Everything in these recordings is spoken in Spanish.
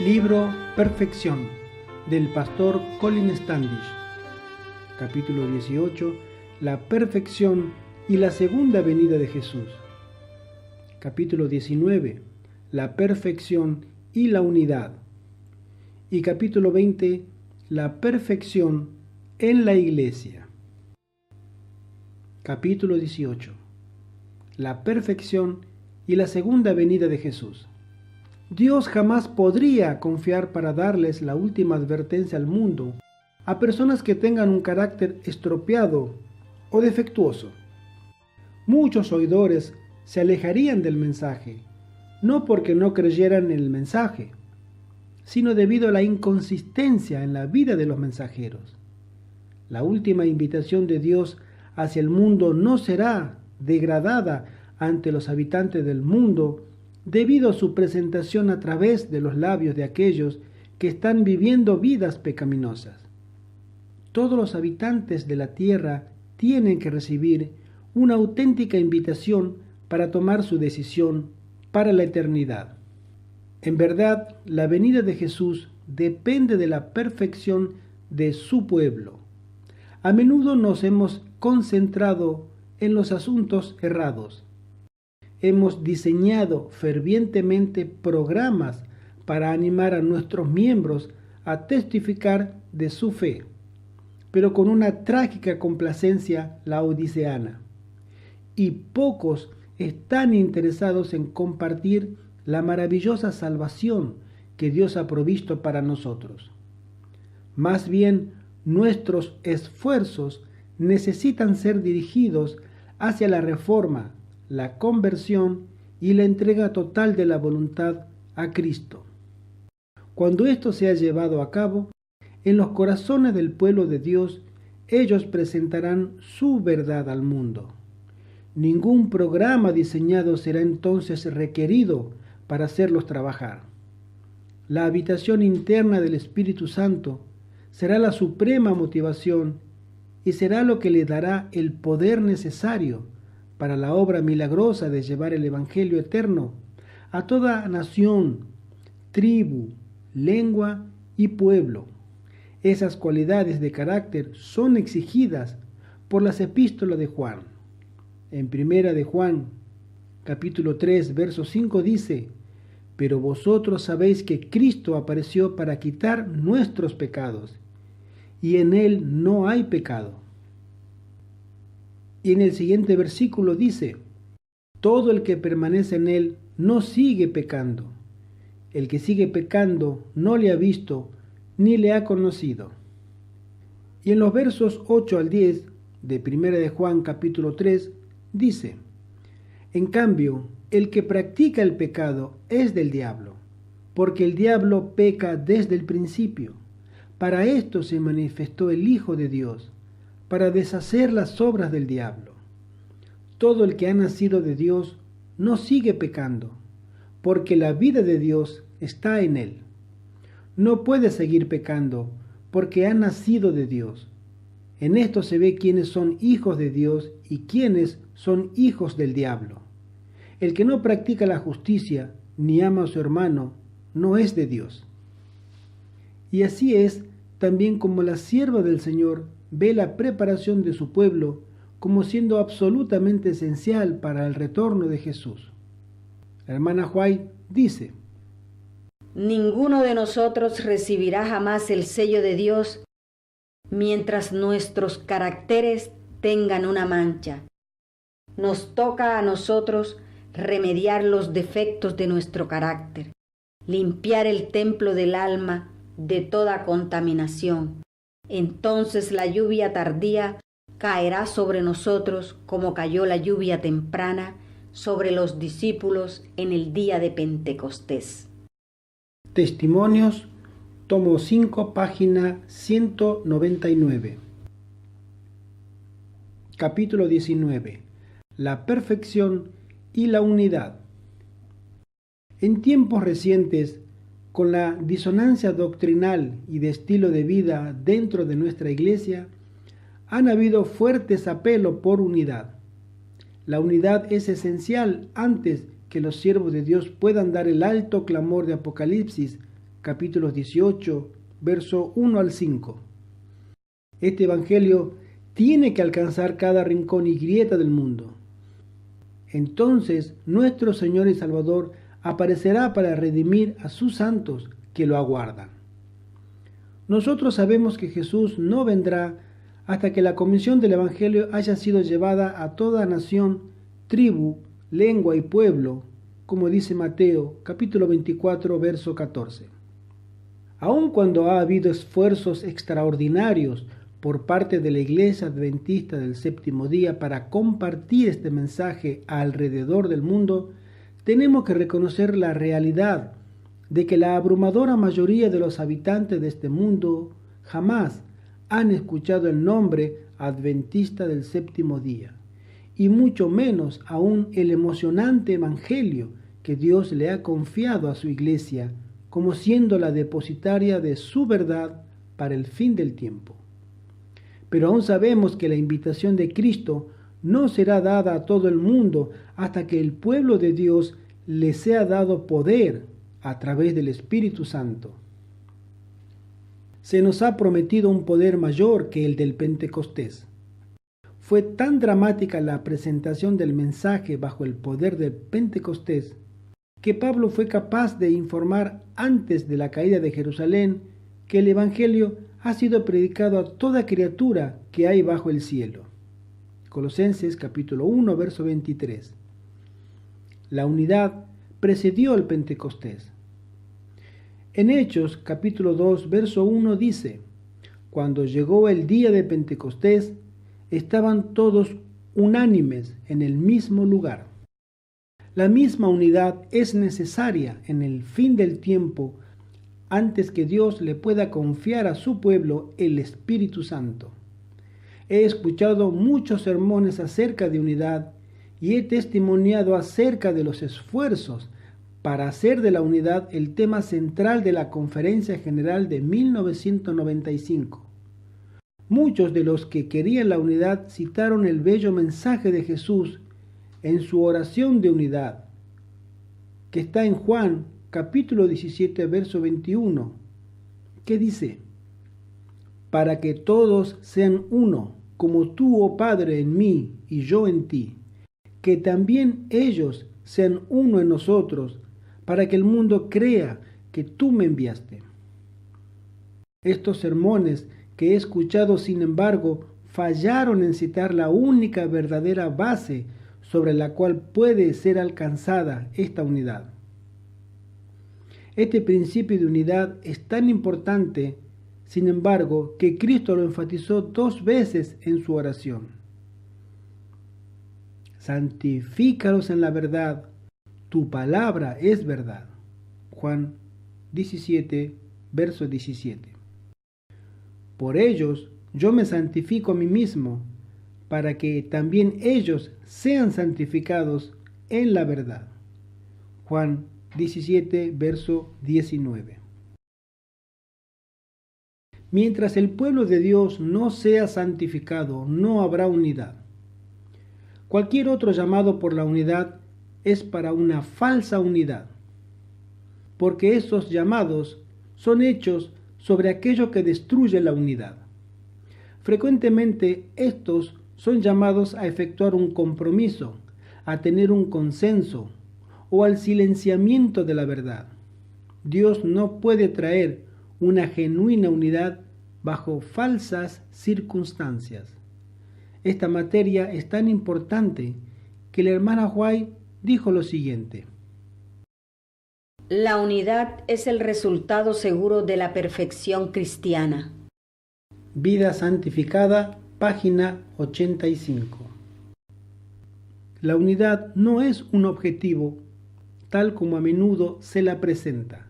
Libro Perfección del pastor Colin Standish. Capítulo 18. La perfección y la segunda venida de Jesús. Capítulo 19. La perfección y la unidad. Y capítulo 20. La perfección en la iglesia. Capítulo 18. La perfección y la segunda venida de Jesús. Dios jamás podría confiar para darles la última advertencia al mundo a personas que tengan un carácter estropeado o defectuoso. Muchos oidores se alejarían del mensaje, no porque no creyeran en el mensaje, sino debido a la inconsistencia en la vida de los mensajeros. La última invitación de Dios hacia el mundo no será degradada ante los habitantes del mundo debido a su presentación a través de los labios de aquellos que están viviendo vidas pecaminosas. Todos los habitantes de la tierra tienen que recibir una auténtica invitación para tomar su decisión para la eternidad. En verdad, la venida de Jesús depende de la perfección de su pueblo. A menudo nos hemos concentrado en los asuntos errados. Hemos diseñado fervientemente programas para animar a nuestros miembros a testificar de su fe, pero con una trágica complacencia laodiceana. Y pocos están interesados en compartir la maravillosa salvación que Dios ha provisto para nosotros. Más bien, nuestros esfuerzos necesitan ser dirigidos hacia la reforma, la conversión y la entrega total de la voluntad a Cristo. Cuando esto sea llevado a cabo, en los corazones del pueblo de Dios, ellos presentarán su verdad al mundo. Ningún programa diseñado será entonces requerido para hacerlos trabajar. La habitación interna del Espíritu Santo será la suprema motivación y será lo que le dará el poder necesario para la obra milagrosa de llevar el Evangelio eterno a toda nación, tribu, lengua y pueblo. Esas cualidades de carácter son exigidas por las epístolas de Juan. En primera de Juan, capítulo 3, verso 5 dice: «Pero vosotros sabéis que Cristo apareció para quitar nuestros pecados, y en Él no hay pecado». Y en el siguiente versículo dice: «Todo el que permanece en Él no sigue pecando. El que sigue pecando no le ha visto ni le ha conocido». Y en los versos 8 al 10 de 1 de Juan capítulo 3 dice: «En cambio, el que practica el pecado es del diablo, porque el diablo peca desde el principio. Para esto se manifestó el Hijo de Dios, para deshacer las obras del diablo. Todo el que ha nacido de Dios no sigue pecando, porque la vida de Dios está en él. No puede seguir pecando, porque ha nacido de Dios. En esto se ve quiénes son hijos de Dios y quiénes son hijos del diablo. El que no practica la justicia ni ama a su hermano no es de Dios». Y así es también como la sierva del Señor ve la preparación de su pueblo como siendo absolutamente esencial para el retorno de Jesús. La hermana White dice: «Ninguno de nosotros recibirá jamás el sello de Dios mientras nuestros caracteres tengan una mancha. Nos toca a nosotros remediar los defectos de nuestro carácter, limpiar el templo del alma de toda contaminación. Entonces la lluvia tardía caerá sobre nosotros como cayó la lluvia temprana sobre los discípulos en el día de Pentecostés». Testimonios, tomo 5, página 199. Capítulo 19. La perfección y la unidad. En tiempos recientes, con la disonancia doctrinal y de estilo de vida dentro de nuestra iglesia, han habido fuertes apelos por unidad. La unidad es esencial antes que los siervos de Dios puedan dar el alto clamor de Apocalipsis capítulos 18, verso 1 al 5. Este Evangelio tiene que alcanzar cada rincón y grieta del mundo. Entonces nuestro Señor y Salvador aparecerá para redimir a sus santos que lo aguardan. Nosotros sabemos que Jesús no vendrá hasta que la comisión del Evangelio haya sido llevada a toda nación, tribu, lengua y pueblo, como dice Mateo capítulo 24, verso 14. Aun cuando ha habido esfuerzos extraordinarios por parte de la Iglesia Adventista del Séptimo Día para compartir este mensaje alrededor del mundo, tenemos que reconocer la realidad de que la abrumadora mayoría de los habitantes de este mundo jamás han escuchado el nombre Adventista del Séptimo Día, y mucho menos aún el emocionante Evangelio que Dios le ha confiado a su Iglesia como siendo la depositaria de su verdad para el fin del tiempo. Pero aún sabemos que la invitación de Cristo no será dada a todo el mundo hasta que el pueblo de Dios le sea dado poder a través del Espíritu Santo. Se nos ha prometido un poder mayor que el del Pentecostés. Fue tan dramática la presentación del mensaje bajo el poder del Pentecostés que Pablo fue capaz de informar antes de la caída de Jerusalén que el Evangelio ha sido predicado a toda criatura que hay bajo el cielo. Colosenses capítulo 1, verso 23. La unidad precedió al Pentecostés. En Hechos capítulo 2, verso 1 dice: cuando llegó el día de Pentecostés, estaban todos unánimes en el mismo lugar. La misma unidad es necesaria en el fin del tiempo antes que Dios le pueda confiar a su pueblo el Espíritu Santo. He escuchado muchos sermones acerca de unidad y he testimoniado acerca de los esfuerzos para hacer de la unidad el tema central de la Conferencia General de 1995. Muchos de los que querían la unidad citaron el bello mensaje de Jesús en su oración de unidad, que está en Juan capítulo 17, verso 21, que dice: para que todos sean uno, como tú, oh Padre, en mí y yo en ti, que también ellos sean uno en nosotros, para que el mundo crea que tú me enviaste. Estos sermones que he escuchado, sin embargo, fallaron en citar la única verdadera base sobre la cual puede ser alcanzada esta unidad. Este principio de unidad es tan importante, sin embargo, que Cristo lo enfatizó 2 veces en su oración. Santifícalos en la verdad, tu palabra es verdad. Juan 17, verso 17. Por ellos yo me santifico a mí mismo, para que también ellos sean santificados en la verdad. Juan 17, verso 19. Mientras el pueblo de Dios no sea santificado, no habrá unidad. Cualquier otro llamado por la unidad es para una falsa unidad, porque esos llamados son hechos sobre aquello que destruye la unidad. Frecuentemente estos son llamados a efectuar un compromiso, a tener un consenso o al silenciamiento de la verdad. Dios no puede traer una genuina unidad bajo falsas circunstancias. Esta materia es tan importante que la hermana White dijo lo siguiente: la unidad es el resultado seguro de la perfección cristiana. Vida Santificada, página 85. La unidad no es un objetivo, tal como a menudo se la presenta.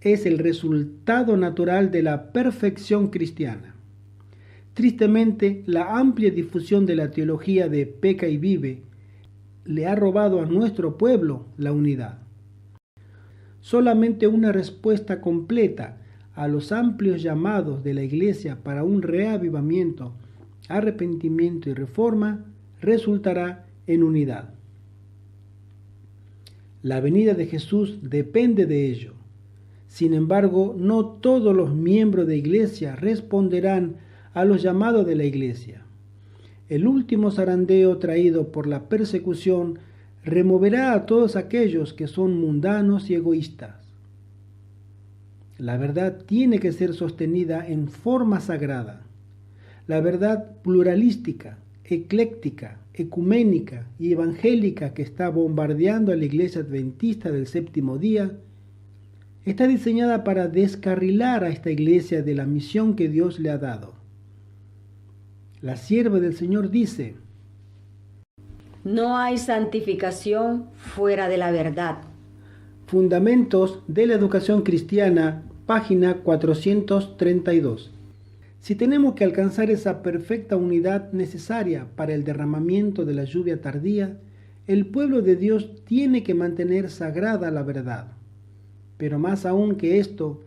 Es el resultado natural de la perfección cristiana. Tristemente, la amplia difusión de la teología de peca y vive le ha robado a nuestro pueblo la unidad. Solamente una respuesta completa a los amplios llamados de la Iglesia para un reavivamiento, arrepentimiento y reforma resultará en unidad. La venida de Jesús depende de ello. Sin embargo, no todos los miembros de iglesia responderán a los llamados de la iglesia. El último zarandeo traído por la persecución removerá a todos aquellos que son mundanos y egoístas. La verdad tiene que ser sostenida en forma sagrada. La verdad pluralística, ecléctica, ecuménica y evangélica que está bombardeando a la iglesia adventista del séptimo día está diseñada para descarrilar a esta iglesia de la misión que Dios le ha dado. La sierva del Señor dice: no hay santificación fuera de la verdad. Fundamentos de la Educación Cristiana, página 432. Si tenemos que alcanzar esa perfecta unidad necesaria para el derramamiento de la lluvia tardía, el pueblo de Dios tiene que mantener sagrada la verdad. Pero más aún que esto,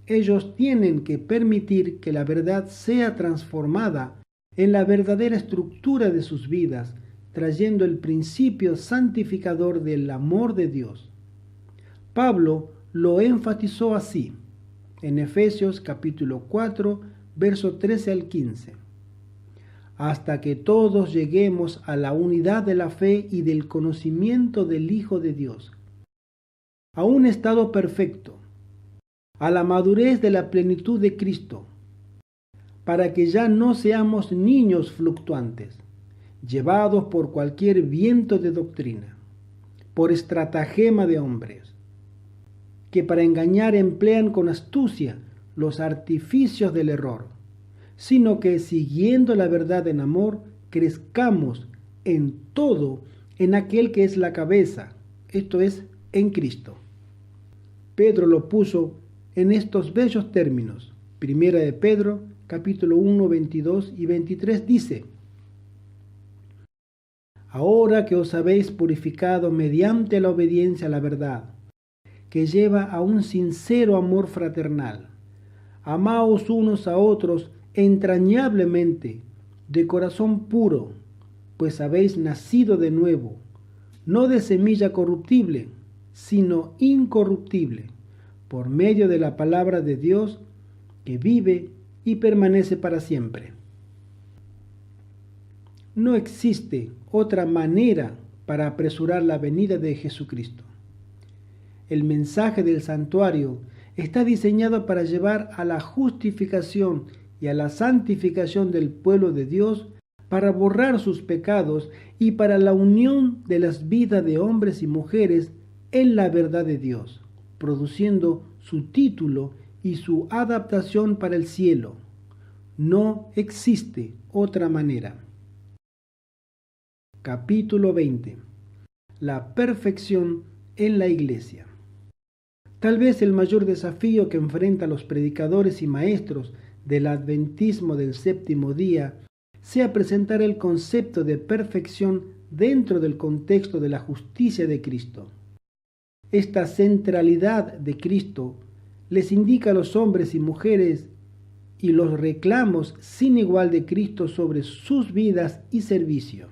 ellos tienen que permitir que la verdad sea transformada en la verdadera estructura de sus vidas, trayendo el principio santificador del amor de Dios. Pablo lo enfatizó así, en Efesios capítulo 4, verso 13 al 15. Hasta que todos lleguemos a la unidad de la fe y del conocimiento del Hijo de Dios, a un estado perfecto, a la madurez de la plenitud de Cristo, para que ya no seamos niños fluctuantes, llevados por cualquier viento de doctrina, por estratagema de hombres, que para engañar emplean con astucia los artificios del error, sino que siguiendo la verdad en amor, crezcamos en todo en aquel que es la cabeza, esto es, en Cristo. Pedro lo puso en estos bellos términos. Primera de Pedro, capítulo 1, 22 y 23 dice: ahora que os habéis purificado mediante la obediencia a la verdad, que lleva a un sincero amor fraternal, amaos unos a otros entrañablemente, de corazón puro, pues habéis nacido de nuevo, no de semilla corruptible, sino incorruptible, por medio de la palabra de Dios que vive y permanece para siempre. No existe otra manera para apresurar la venida de Jesucristo. El mensaje del santuario está diseñado para llevar a la justificación y a la santificación del pueblo de Dios, para borrar sus pecados y para la unión de las vidas de hombres y mujeres en la verdad de Dios, produciendo su título y su adaptación para el cielo. No existe otra manera. Capítulo 20. La perfección en la iglesia. Tal vez el mayor desafío que enfrentan los predicadores y maestros del adventismo del séptimo día sea presentar el concepto de perfección dentro del contexto de la justicia de Cristo. Esta centralidad de Cristo les indica a los hombres y mujeres y los reclamos sin igual de Cristo sobre sus vidas y servicio.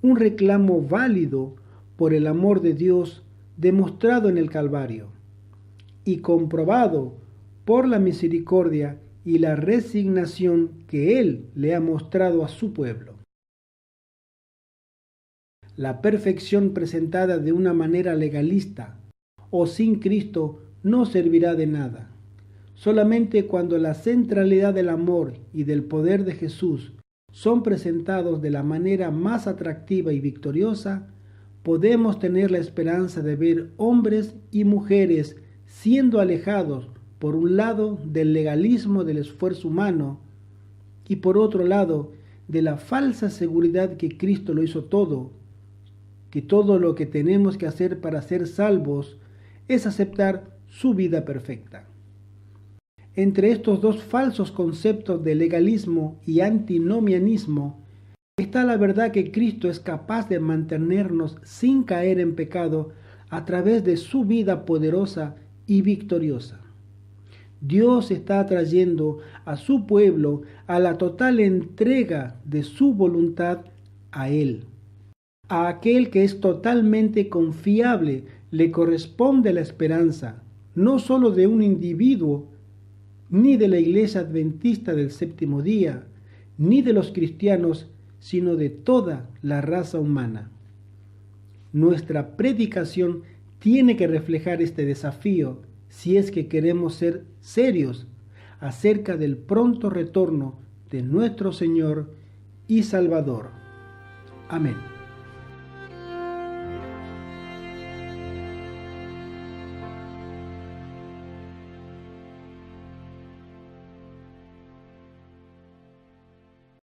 Un reclamo válido por el amor de Dios demostrado en el Calvario y comprobado por la misericordia y la resignación que Él le ha mostrado a su pueblo. La perfección presentada de una manera legalista o sin Cristo no servirá de nada. Solamente cuando la centralidad del amor y del poder de Jesús son presentados de la manera más atractiva y victoriosa, podemos tener la esperanza de ver hombres y mujeres siendo alejados, por un lado, del legalismo del esfuerzo humano y por otro lado, de la falsa seguridad que Cristo lo hizo todo, que todo lo que tenemos que hacer para ser salvos es aceptar su vida perfecta. Entre estos dos falsos conceptos de legalismo y antinomianismo está la verdad que Cristo es capaz de mantenernos sin caer en pecado a través de su vida poderosa y victoriosa. Dios está atrayendo a su pueblo a la total entrega de su voluntad a Él. A aquel que es totalmente confiable le corresponde la esperanza, no solo de un individuo, ni de la Iglesia Adventista del Séptimo Día, ni de los cristianos, sino de toda la raza humana. Nuestra predicación tiene que reflejar este desafío si es que queremos ser serios acerca del pronto retorno de nuestro Señor y Salvador. Amén.